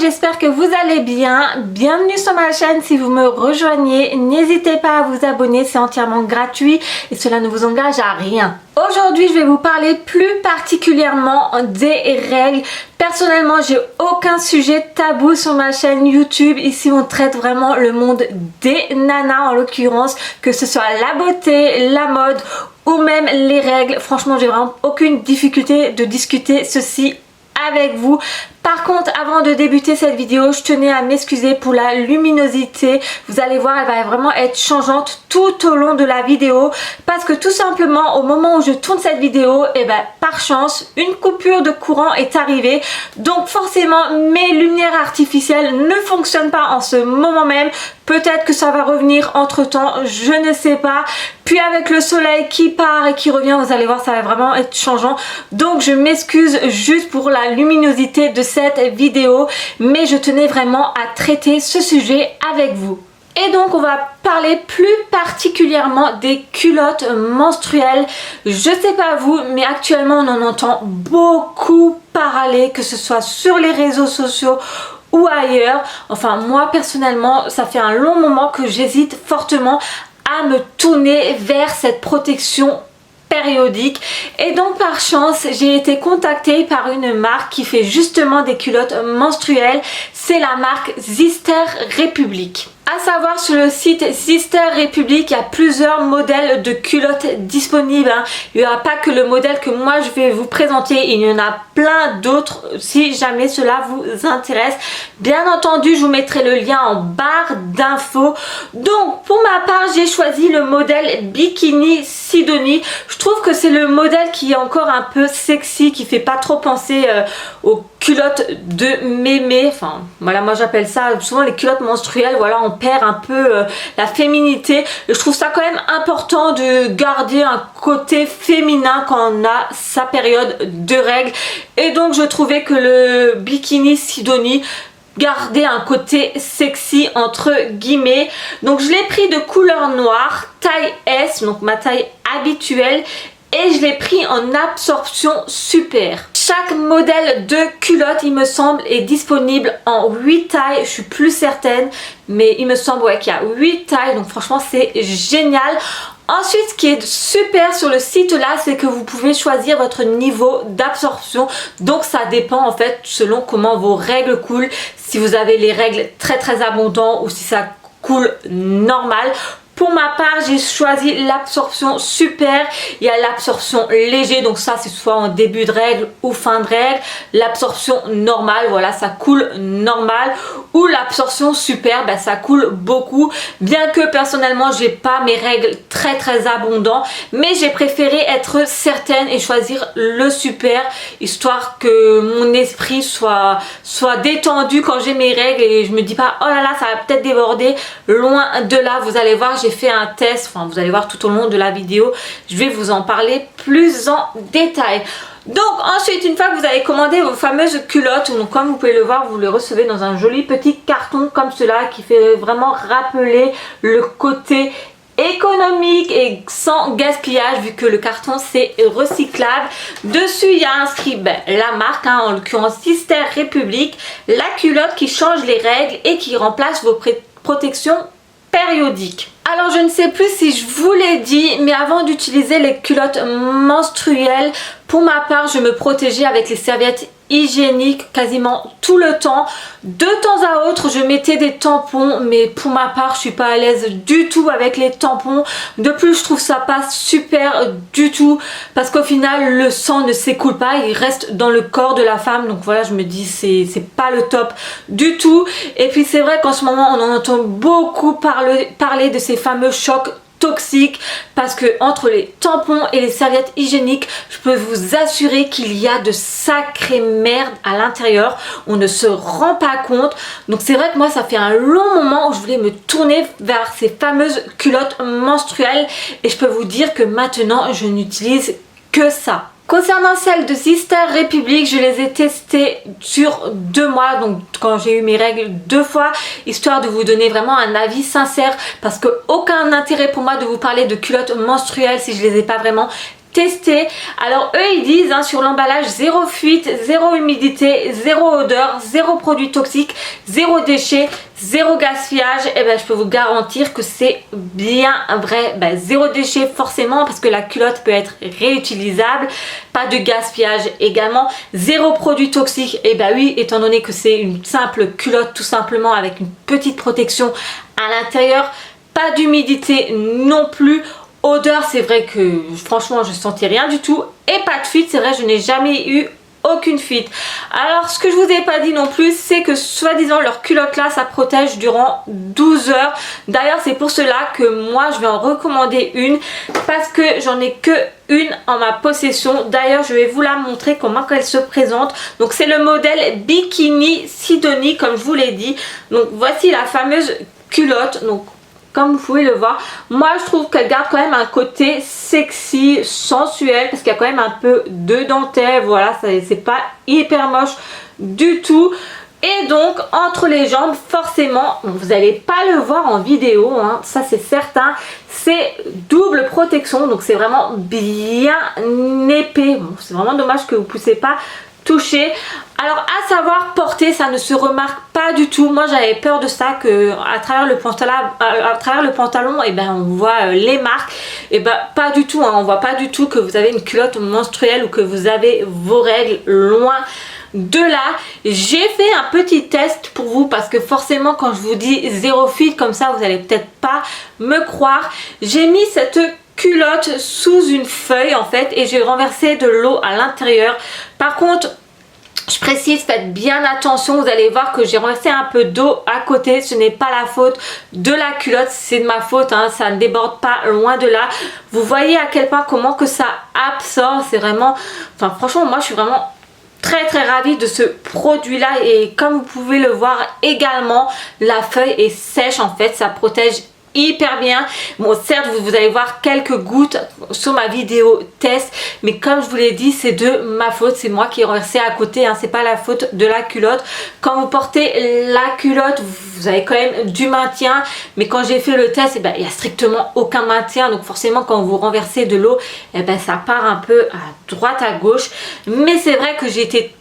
j'espère que vous allez bien. Bienvenue sur ma chaîne si vous me rejoignez. N'hésitez pas à vous abonner, c'est entièrement gratuit et cela ne vous engage à rien. Aujourd'hui, je vais vous parler plus particulièrement des règles. Personnellement, j'ai aucun sujet tabou sur ma chaîne YouTube. Ici, on traite vraiment le monde des nanas en l'occurrence, que ce soit la beauté, la mode ou même les règles. Franchement, j'ai vraiment aucune difficulté de discuter ceci avec vous. Par contre, avant de débuter cette vidéo, je tenais à m'excuser pour la luminosité. Vous allez voir, elle va vraiment être changeante tout au long de la vidéo parce que tout simplement, au moment où je tourne cette vidéo, par chance, une coupure de courant est arrivée. Donc forcément, mes lumières artificielles ne fonctionnent pas en ce moment même. Peut-être que ça va revenir entre temps, je ne sais pas. Puis avec le soleil qui part et qui revient, vous allez voir, ça va vraiment être changeant. Donc je m'excuse juste pour la luminosité de cette vidéo, mais je tenais vraiment à traiter ce sujet avec vous. Et donc on va parler plus particulièrement des culottes menstruelles. Je sais pas vous, mais actuellement on en entend beaucoup parler, que ce soit sur les réseaux sociaux ou ailleurs. Enfin moi personnellement, ça fait un long moment que j'hésite fortement à me tourner vers cette protection périodique, et donc par chance j'ai été contactée par une marque qui fait justement des culottes menstruelles. C'est la marque Sister Republic. À savoir, sur le site Sister Republic, il y a plusieurs modèles de culottes disponibles. Il n'y aura pas que le modèle que moi je vais vous présenter, il y en a plein d'autres si jamais cela vous intéresse. Bien entendu, je vous mettrai le lien en barre d'infos. Donc pour ma part, j'ai choisi le modèle Bikini Sidonie. Je trouve que c'est le modèle qui est encore un peu sexy, qui fait pas trop penser aux culottes de mémé. Enfin voilà, moi j'appelle ça souvent les culottes menstruelles. Voilà, on perd un peu la féminité. Je trouve ça quand même important de garder un côté féminin quand on a sa période de règles. Et donc je trouvais que le Bikini Sidonie garder un côté sexy entre guillemets. Donc je l'ai pris de couleur noire, taille S, donc ma taille habituelle, et je l'ai pris en absorption super. Chaque modèle de culotte, il me semble, est disponible en 8 tailles. Je suis plus certaine, mais il me semble qu'il y a 8 tailles, donc franchement c'est génial. Ensuite, ce qui est super sur le site là, c'est que vous pouvez choisir votre niveau d'absorption. Donc ça dépend en fait selon comment vos règles coulent. Si vous avez les règles très abondantes ou si ça coule normal. Pour ma part, j'ai choisi l'absorption super. Il y a l'absorption léger, donc ça c'est soit en début de règle ou fin de règle. L'absorption normale, voilà, ça coule normal. Ou l'absorption super, ça coule beaucoup. Bien que personnellement, j'ai pas mes règles très abondantes, mais j'ai préféré être certaine et choisir le super, histoire que mon esprit soit détendu quand j'ai mes règles et je me dis pas oh là là, ça va peut-être déborder. Loin de là, vous allez voir, j'ai fait un test, enfin vous allez voir tout au long de la vidéo, je vais vous en parler plus en détail. Donc ensuite, une fois que vous avez commandé vos fameuses culottes, donc comme vous pouvez le voir, vous les recevez dans un joli petit carton comme cela qui fait vraiment rappeler le côté économique et sans gaspillage, vu que le carton c'est recyclable. Dessus il y a inscrit la marque, en l'occurrence Sister Republic, la culotte qui change les règles et qui remplace vos protections périodiques. Alors je ne sais plus si je vous l'ai dit, mais avant d'utiliser les culottes menstruelles, pour ma part je me protégeais avec les serviettes hygiéniques quasiment tout le temps. De temps à autre je mettais des tampons, mais pour ma part je suis pas à l'aise du tout avec les tampons. De plus je trouve ça pas super du tout, parce qu'au final le sang ne s'écoule pas, il reste dans le corps de la femme. Donc voilà, je me dis c'est pas le top du tout. Et puis c'est vrai qu'en ce moment on en entend beaucoup parler de ces fameux chocs toxiques, parce que entre les tampons et les serviettes hygiéniques, je peux vous assurer qu'il y a de sacrées merdes à l'intérieur, on ne se rend pas compte. Donc c'est vrai que moi ça fait un long moment où je voulais me tourner vers ces fameuses culottes menstruelles, et je peux vous dire que maintenant je n'utilise que ça. Concernant celles de Sister Republic, je les ai testées sur 2 mois, donc quand j'ai eu mes règles 2 fois, histoire de vous donner vraiment un avis sincère, parce que aucun intérêt pour moi de vous parler de culottes menstruelles si je les ai pas vraiment tester. Alors eux ils disent sur l'emballage zéro fuite, zéro humidité, zéro odeur, zéro produit toxique, zéro déchet, zéro gaspillage. Et ben je peux vous garantir que c'est bien vrai. Zéro déchet forcément parce que la culotte peut être réutilisable, pas de gaspillage également, zéro produit toxique. Et ben oui, étant donné que c'est une simple culotte tout simplement avec une petite protection à l'intérieur, pas d'humidité non plus. Odeur, c'est vrai que franchement je sentais rien du tout. Et pas de fuite, c'est vrai je n'ai jamais eu aucune fuite. Alors ce que je vous ai pas dit non plus, c'est que soi-disant leur culotte là ça protège durant 12 heures. D'ailleurs c'est pour cela que moi je vais en recommander une, parce que j'en ai que une en ma possession. D'ailleurs je vais vous la montrer comment elle se présente. Donc c'est le modèle Bikini Sidonie comme je vous l'ai dit. Donc voici la fameuse culotte. Donc comme vous pouvez le voir, moi je trouve qu'elle garde quand même un côté sexy, sensuel, parce qu'il y a quand même un peu de dentelle, voilà, c'est pas hyper moche du tout. Et donc entre les jambes, forcément, vous n'allez pas le voir en vidéo, ça c'est certain, c'est double protection, donc c'est vraiment bien épais. Bon, c'est vraiment dommage que vous ne puissiez pas toucher. Alors à savoir, porter, ça ne se remarque pas du tout. Moi j'avais peur de ça, que à travers le pantalon, et ben on voit les marques. Et ben pas du tout, on voit pas du tout que vous avez une culotte menstruelle ou que vous avez vos règles, loin de là. J'ai fait un petit test pour vous parce que forcément quand je vous dis zéro fuite comme ça, vous allez peut-être pas me croire. J'ai mis cette culotte sous une feuille en fait et j'ai renversé de l'eau à l'intérieur. Par contre, je précise, faites bien attention, vous allez voir que j'ai renversé un peu d'eau à côté, ce n'est pas la faute de la culotte, c'est de ma faute, ça ne déborde pas, loin de là. Vous voyez à quel point comment que ça absorbe, c'est vraiment, enfin franchement moi je suis vraiment très ravie de ce produit là. Et comme vous pouvez le voir également, la feuille est sèche en fait, ça protège hyper bien. Bon certes vous allez voir quelques gouttes sur ma vidéo test, mais comme je vous l'ai dit c'est de ma faute, c'est moi qui ai renversé à côté, c'est pas la faute de la culotte. Quand vous portez la culotte vous avez quand même du maintien, mais quand j'ai fait le test il n'y a strictement aucun maintien, donc forcément quand vous renversez de l'eau ça part un peu à droite à gauche. Mais c'est vrai que j'ai été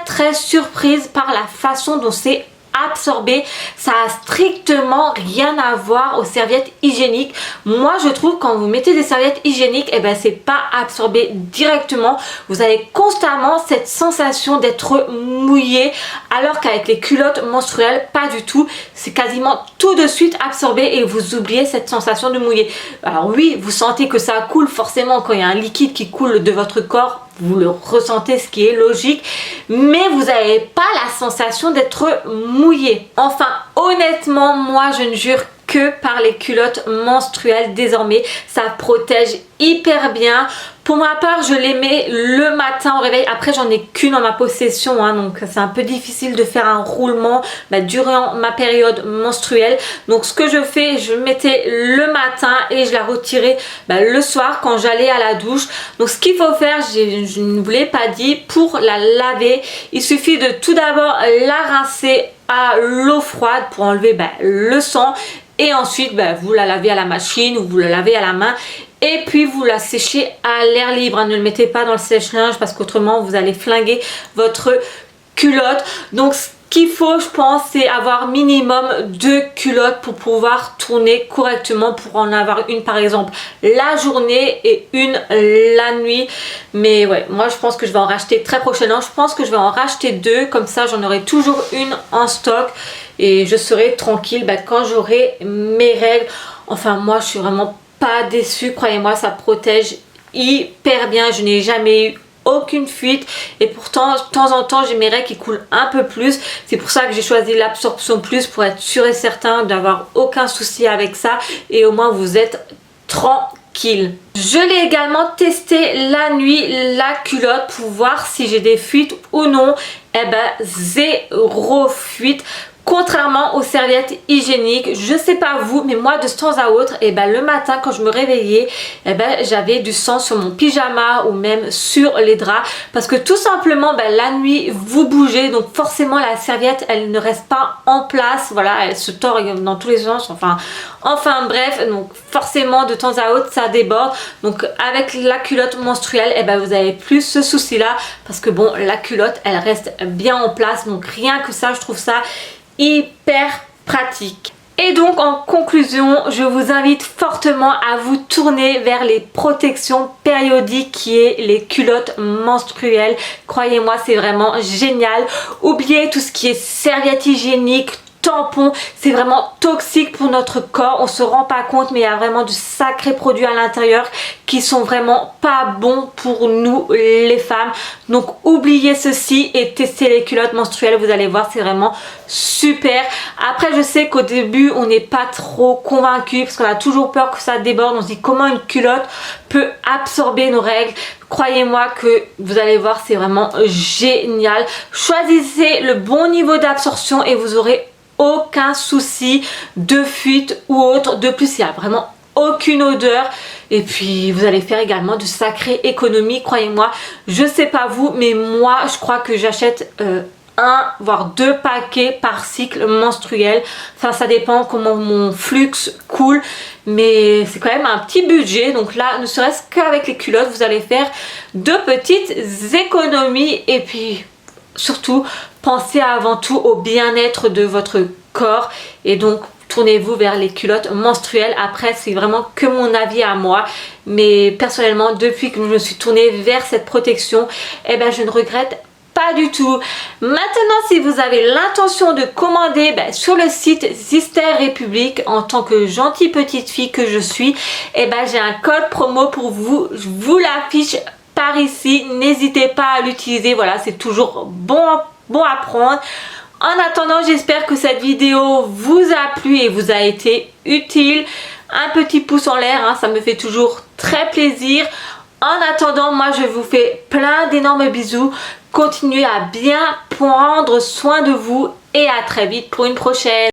très surprise par la façon dont c'est absorbé. Ça a strictement rien à voir aux serviettes hygiéniques. Moi je trouve quand vous mettez des serviettes hygiéniques c'est pas absorbé directement, vous avez constamment cette sensation d'être mouillé, alors qu'avec les culottes menstruelles pas du tout, c'est quasiment tout de suite absorbé et vous oubliez cette sensation de mouillé. Alors oui, vous sentez que ça coule forcément quand il y a un liquide qui coule de votre corps, vous le ressentez, ce qui est logique, mais vous n'avez pas la sensation d'être mouillé. Enfin honnêtement moi je ne jure que par les culottes menstruelles désormais, ça protège hyper bien. Pour ma part je les mets le matin au réveil, après j'en ai qu'une en ma possession donc c'est un peu difficile de faire un roulement durant ma période menstruelle. Donc ce que je fais, je mettais le matin et je la retirais le soir quand j'allais à la douche. Donc ce qu'il faut faire, je ne vous l'ai pas dit, pour la laver il suffit de tout d'abord la rincer à l'eau froide pour enlever le sang, et ensuite vous la lavez à la machine ou vous la lavez à la main. Et puis vous la séchez à l'air libre, ne le mettez pas dans le sèche-linge parce qu'autrement vous allez flinguer votre culotte. Donc ce qu'il faut, je pense, c'est avoir minimum 2 culottes pour pouvoir tourner correctement, pour en avoir une par exemple la journée et une la nuit. Mais ouais, moi je pense que je vais en racheter très prochainement, je pense que je vais en racheter 2, comme ça j'en aurai toujours une en stock et je serai tranquille quand j'aurai mes règles. Enfin moi je suis vraiment pas déçue, croyez-moi, ça protège hyper bien, je n'ai jamais eu aucune fuite et pourtant de temps en temps j'ai mes règles qui coulent un peu plus. C'est pour ça que j'ai choisi l'absorption plus, pour être sûr et certain d'avoir aucun souci avec ça et au moins vous êtes tranquille. Je l'ai également testé la nuit, la culotte, pour voir si j'ai des fuites ou non. Zéro fuite. Contrairement aux serviettes hygiéniques, je sais pas vous, mais moi de temps à autre, le matin quand je me réveillais, j'avais du sang sur mon pyjama ou même sur les draps, parce que tout simplement la nuit vous bougez, donc forcément la serviette elle ne reste pas en place, voilà, elle se tord dans tous les sens, enfin bref, donc forcément de temps à autre ça déborde. Donc avec la culotte menstruelle, vous avez plus ce souci là, parce que bon, la culotte elle reste bien en place, donc rien que ça je trouve ça hyper pratique. Et donc en conclusion, je vous invite fortement à vous tourner vers les protections périodiques qui est les culottes menstruelles. Croyez-moi, c'est vraiment génial. Oubliez tout ce qui est serviette hygiénique, tampons, c'est vraiment toxique pour notre corps, on se rend pas compte, mais il y a vraiment de sacrés produits à l'intérieur qui sont vraiment pas bons pour nous les femmes. Donc oubliez ceci et testez les culottes menstruelles, vous allez voir, c'est vraiment super. Après je sais qu'au début on n'est pas trop convaincu parce qu'on a toujours peur que ça déborde, on se dit comment une culotte peut absorber nos règles. Croyez-moi que vous allez voir, c'est vraiment génial. Choisissez le bon niveau d'absorption et vous aurez aucun souci de fuite ou autre. De plus, il n'y a vraiment aucune odeur et puis vous allez faire également de sacrées économies. Croyez-moi, je sais pas vous, mais moi je crois que j'achète un voire 2 paquets par cycle menstruel. Enfin ça dépend comment mon flux coule, mais c'est quand même un petit budget. Donc là, ne serait-ce qu'avec les culottes, vous allez faire de petites économies. Et puis surtout, pensez avant tout au bien-être de votre corps et donc tournez-vous vers les culottes menstruelles. Après, c'est vraiment que mon avis à moi, mais personnellement, depuis que je me suis tournée vers cette protection, je ne regrette pas du tout. Maintenant, si vous avez l'intention de commander sur le site Sister Republic, en tant que gentille petite fille que je suis, j'ai un code promo pour vous. Je vous l'affiche par ici. N'hésitez pas à l'utiliser. Voilà, c'est toujours bon à prendre. En attendant, j'espère que cette vidéo vous a plu et vous a été utile. Un petit pouce en l'air, ça me fait toujours très plaisir. En attendant, moi je vous fais plein d'énormes bisous. Continuez à bien prendre soin de vous et à très vite pour une prochaine.